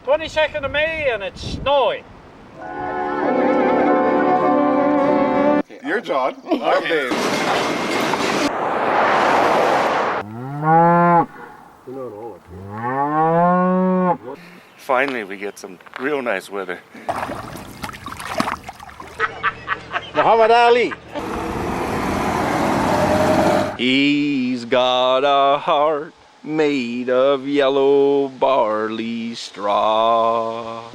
22nd of May and it's snowing. You're John. I'm Dave. Finally, we get some real nice weather. Muhammad Ali. He's got a heart made of yellow barley straw.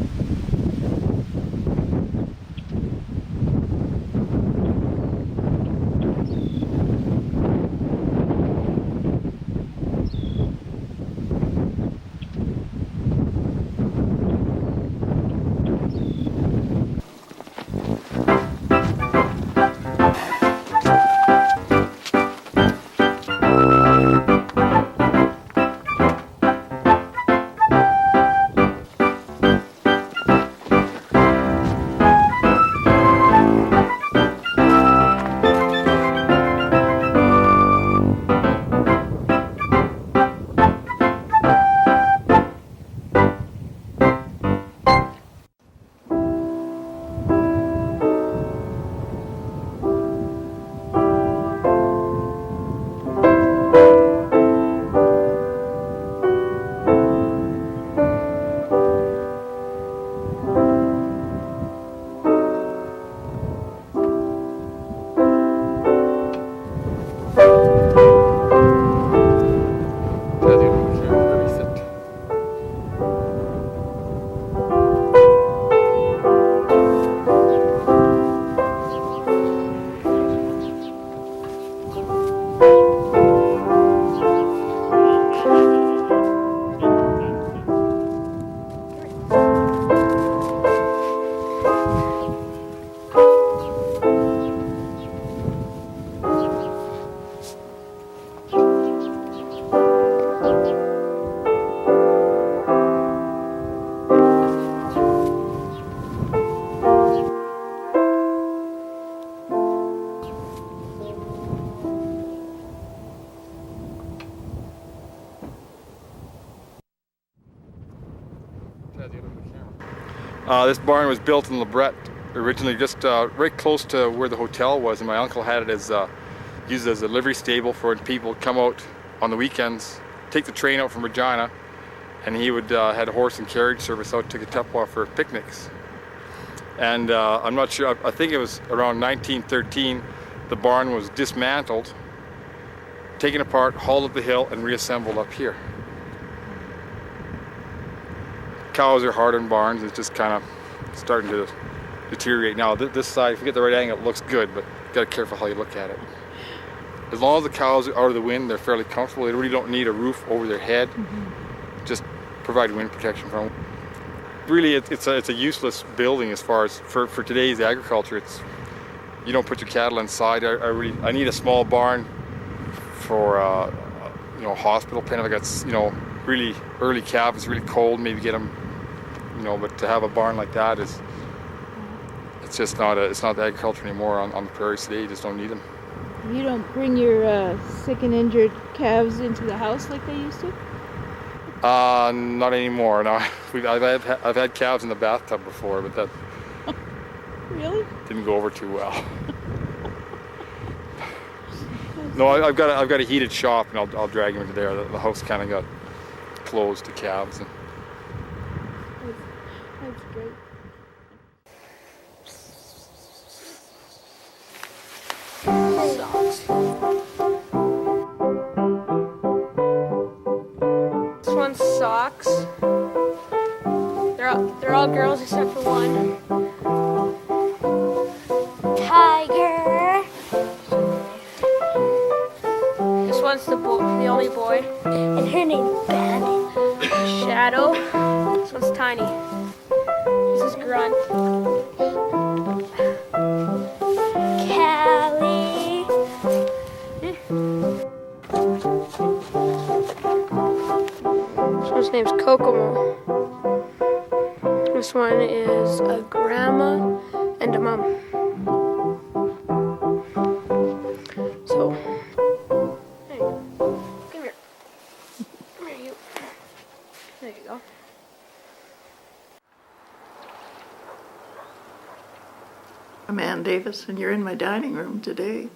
This barn was built in LeBret, originally just right close to where the hotel was, and my uncle had it as used as a livery stable for when people would come out on the weekends, take the train out from Regina, and he would had a horse and carriage service out to Katepwa for picnics. And I'm not sure, I think it was around 1913, the barn was dismantled, taken apart, hauled up the hill, and reassembled up here. Cows are hard on barns, it's just kind of starting to deteriorate now. This side, if you get the right angle, it looks good, but you gotta be careful how you look at it. As long as the cows are out of the wind, they're fairly comfortable. They really don't need a roof over their head. Just provide wind protection for them. Really, it's a useless building as far as for today's agriculture. You don't put your cattle inside. I need a small barn for hospital pen. If I got really early calves, really cold, maybe get them. But to have a barn like that it's not agriculture anymore on the prairies today. You just don't need them. You don't bring your sick and injured calves into the house like they used to? Not anymore. No, I've had calves in the bathtub before, but that really didn't go over too well. No, I've got a heated shop, and I'll drag them into there. The house kind of got closed to calves. That's great. Socks. This one's socks. They're all girls except for one. Tiger. This one's the only boy. And her name's Bandit. Shadow. This one's Tiny. This is Grunt. Callie. This one's name's Kokomo. This one is a grandma and a mom. So, hey, come here. Come here, you. There you go. I'm Ann Davis, and you're in my dining room today.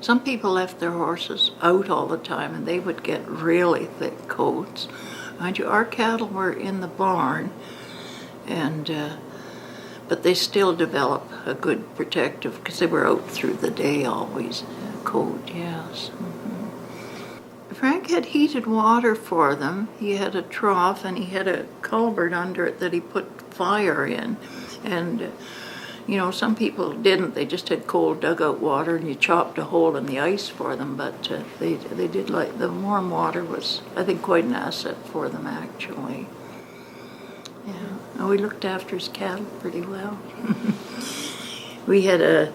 Some people left their horses out all the time, and they would get really thick coats. Mind you, our cattle were in the barn, and but they still develop a good protective, because they were out through the day always. Coat, yes. Frank had heated water for them. He had a trough, and he had a culvert under it that he put fire in, and you know, some people didn't. They just had cold dugout water, and you chopped a hole in the ice for them. But they did like the warm water was, I think, quite an asset for them actually. Yeah, and we looked after his cattle pretty well. We had a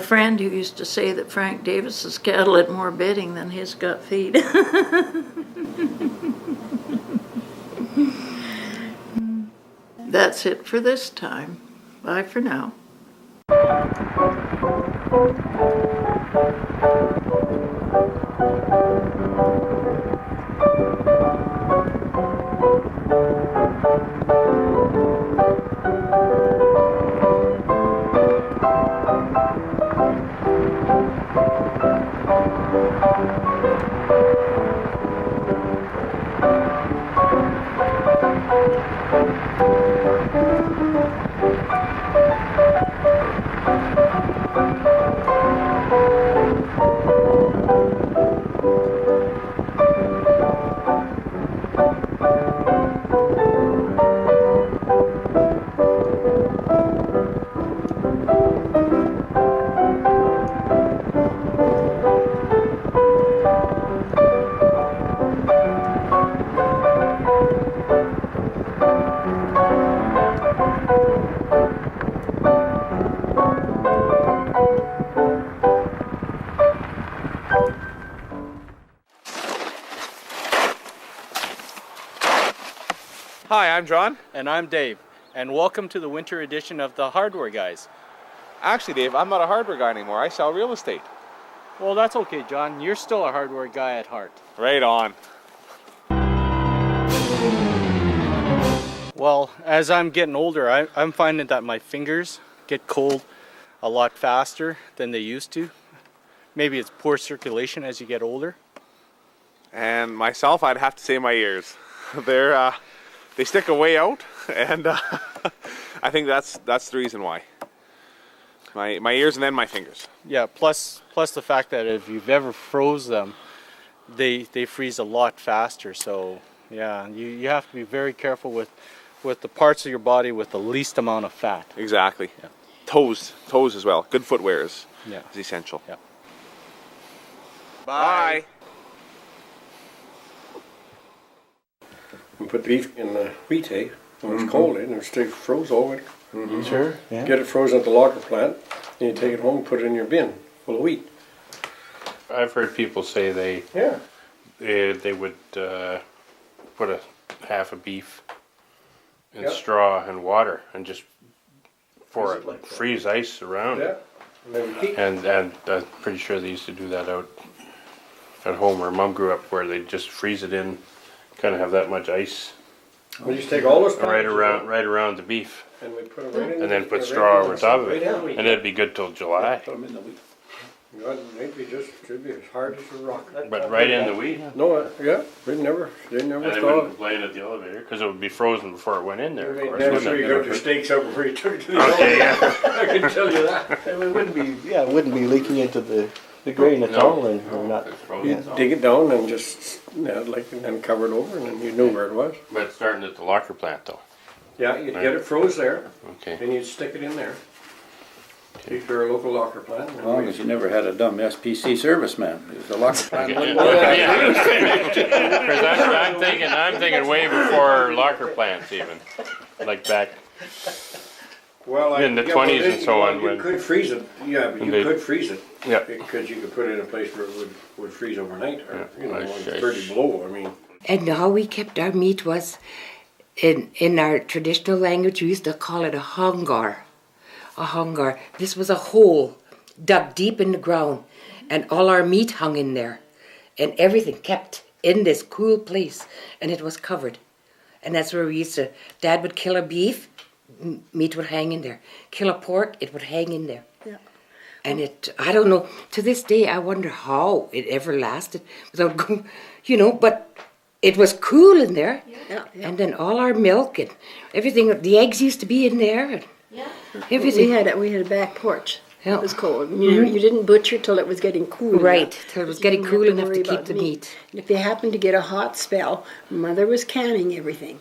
friend who used to say that Frank Davis's cattle had more bedding than his got feed. That's it for this time. Bye for now. Hi, I'm John. And I'm Dave, and welcome to the winter edition of the Hardware Guys. Actually, Dave, I'm not a hardware guy anymore. I sell real estate. Well, that's okay, John. You're still a hardware guy at heart. Right on. Well, as I'm getting older, I'm finding that my fingers get cold a lot faster than they used to. Maybe it's poor circulation as you get older. And myself, I'd have to say my ears. They stick a way out, and I think that's the reason why. My ears and then my fingers. Yeah, plus the fact that if you've ever froze them, they freeze a lot faster. So yeah, you have to be very careful with the parts of your body with the least amount of fat. Exactly. Yeah. Toes as well. Good footwear is essential. Yeah. Bye. We put the beef in the wheat hay when it's cold, and it stays froze all winter. Sure. Yeah. Get it frozen at the locker plant, and you take it home and put it in your bin full of wheat. I've heard people say they would put a half a beef in straw and water and just pour it, like freeze ice around it. And I'm pretty sure they used to do that out at home where Mom grew up, where they just freeze it in, kind of have that much ice. We just take all those right around the beef, and we put them right in, and then put straw over top of it, and it'd be good till July. Put them in the wheat. They'd be as hard as a rock. But right in the wheat. No, they never And they stopped. wouldn't lay it at the elevator because it would be frozen before it went in there. Of course, Never sure you got your stakes up before you took it to the okay, I can tell you that. It wouldn't be leaking into the grain at all, and we're not. You dig it down and just and then cover it over, and then you knew where it was. But it's starting at the locker plant though. Yeah, you'd get it froze there. Okay. Then you'd stick it in there. If you're a local locker plant. As long as you never had a dumb SPC serviceman, because the locker plant wouldn't work. I'm thinking way before locker plants even, like back in the 20s and so on. You could freeze it, but you could freeze it. Yeah. Because you could put it in a place where it would freeze overnight, or when it's 30 below. I mean. And how we kept our meat was, in our traditional language, we used to call it a hungar. A hungar. This was a hole dug deep in the ground, and all our meat hung in there, and everything kept in this cool place, and it was covered. And that's where we used to, Dad would kill a beef, meat would hang in there. Kill a pork, it would hang in there. Yeah. And I don't know, to this day, I wonder how it ever lasted without going, but it was cool in there. Yeah. And then all our milk and everything, the eggs used to be in there. And everything. We had a back porch. Yeah. It was cold. You didn't butcher till it was getting cool. Right, enough. till it was You getting didn't cool have enough worry to keep about the meat. And if they happened to get a hot spell, Mother was canning everything.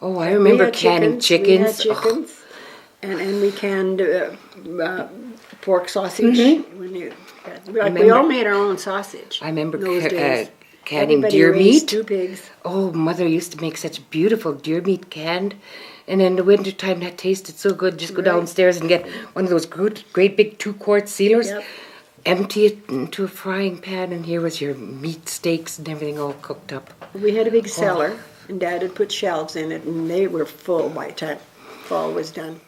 Oh, I remember canning chickens. We had chickens, and we canned pork sausage. Mm-hmm. We all made our own sausage. I remember in those days. canning Everybody deer raised meat. 2 pigs. Oh, Mother used to make such beautiful deer meat canned. And in the wintertime, that tasted so good. Just go downstairs and get one of those great big 2-quart sealers. Yep. Empty it into a frying pan, and here was your meat steaks and everything all cooked up. We had a big cellar, and Dad had put shelves in it, and they were full by the time fall was done.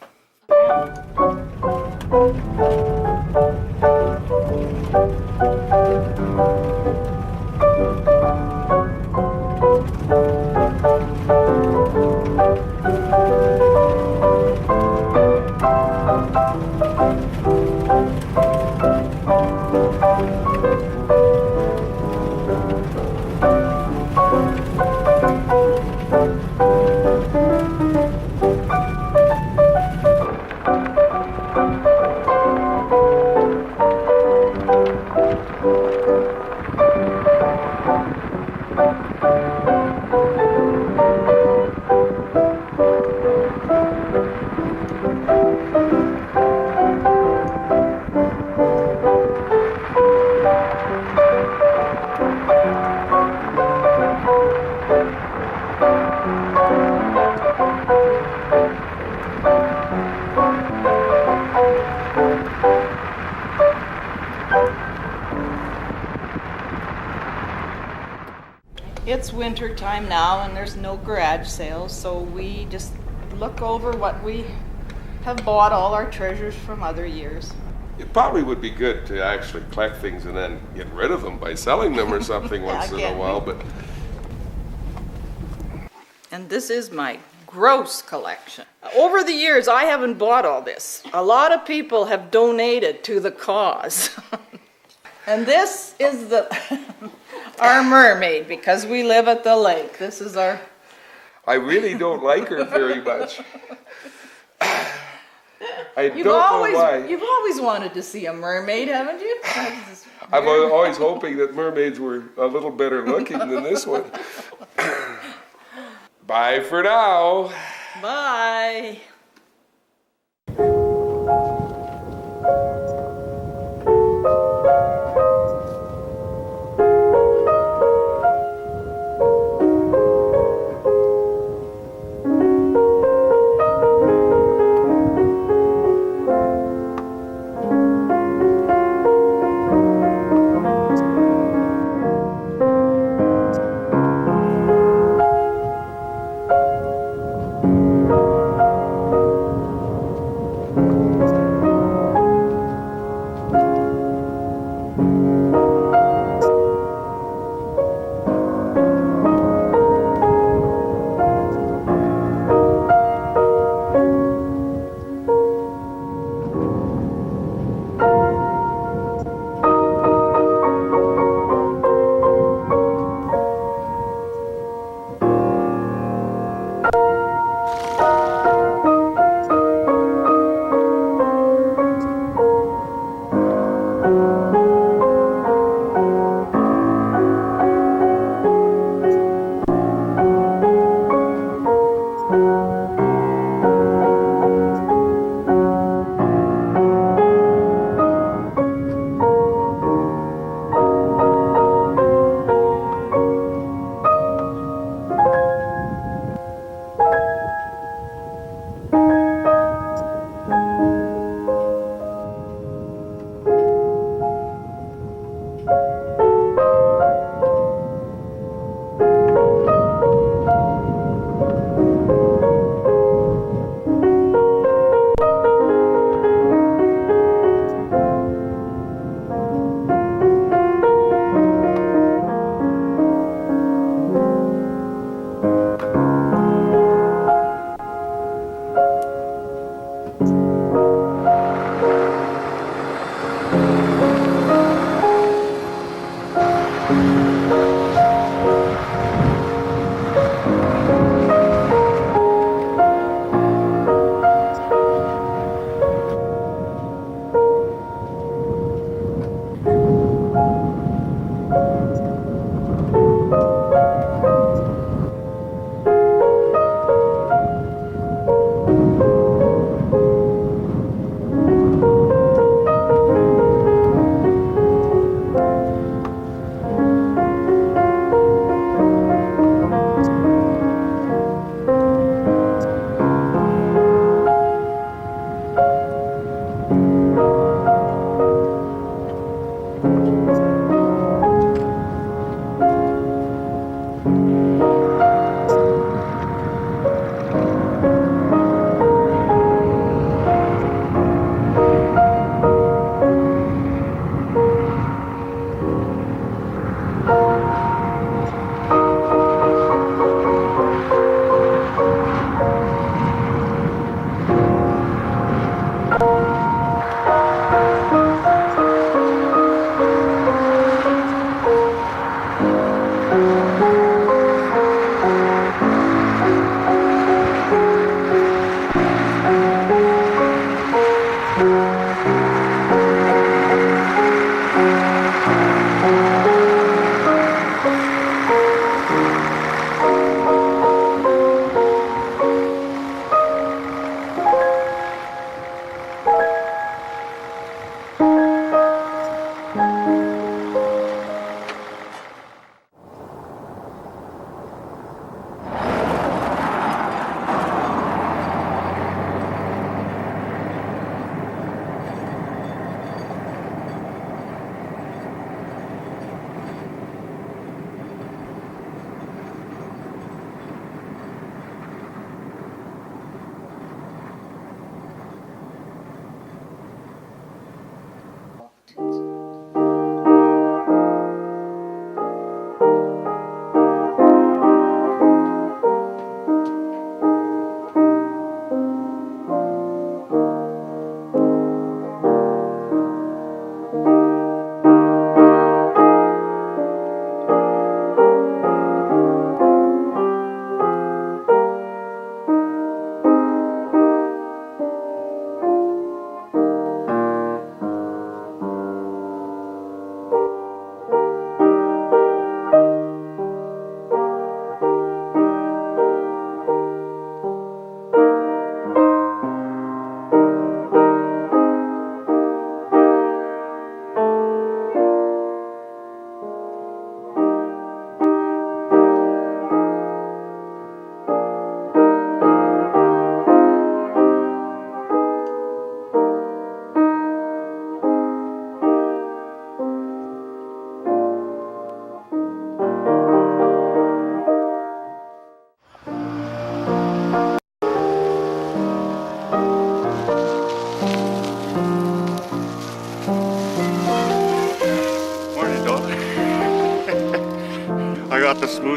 It's winter time now and there's no garage sales, so we just look over what we have bought, all our treasures from other years. It probably would be good to actually collect things and then get rid of them by selling them or something once in a while, but... And this is my gross collection. Over the years, I haven't bought all this. A lot of people have donated to the cause. And this is our mermaid, because we live at the lake. This is our... I really don't like her very much. I don't know why. You've always wanted to see a mermaid, haven't you? I'm always hoping that mermaids were a little better looking than this one. Bye for now. Bye.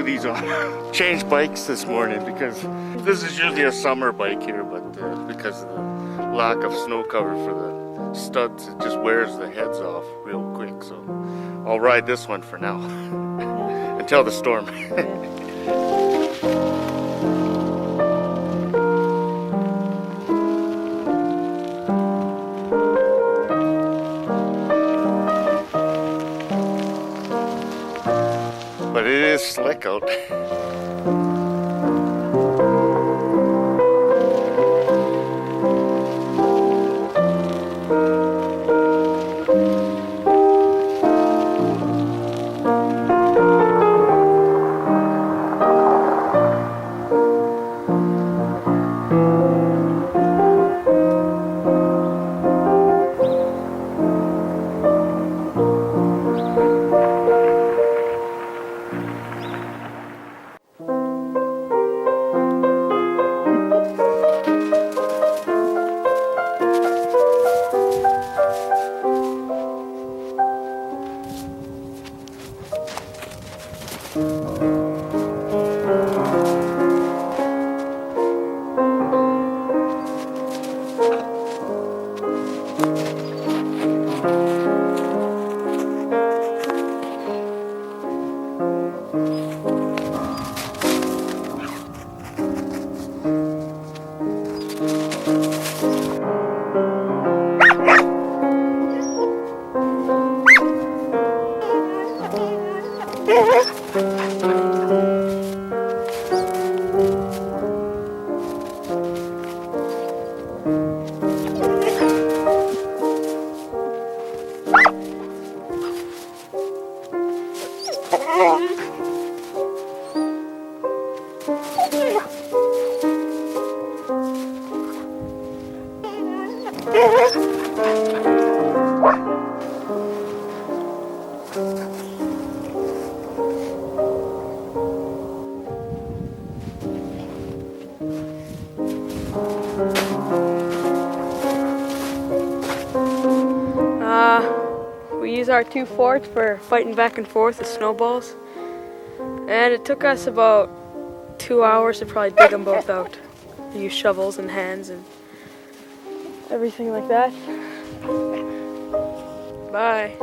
these on. Changed bikes this morning because this is usually a summer bike here, but because of the lack of snow cover for the studs, it just wears the heads off real quick. So I'll ride this one for now until the storm. But it is slick out. We use our 2 forks for fighting back and forth with snowballs. And it took us about 2 hours to probably dig them both out. We use shovels and hands and everything like that. Bye.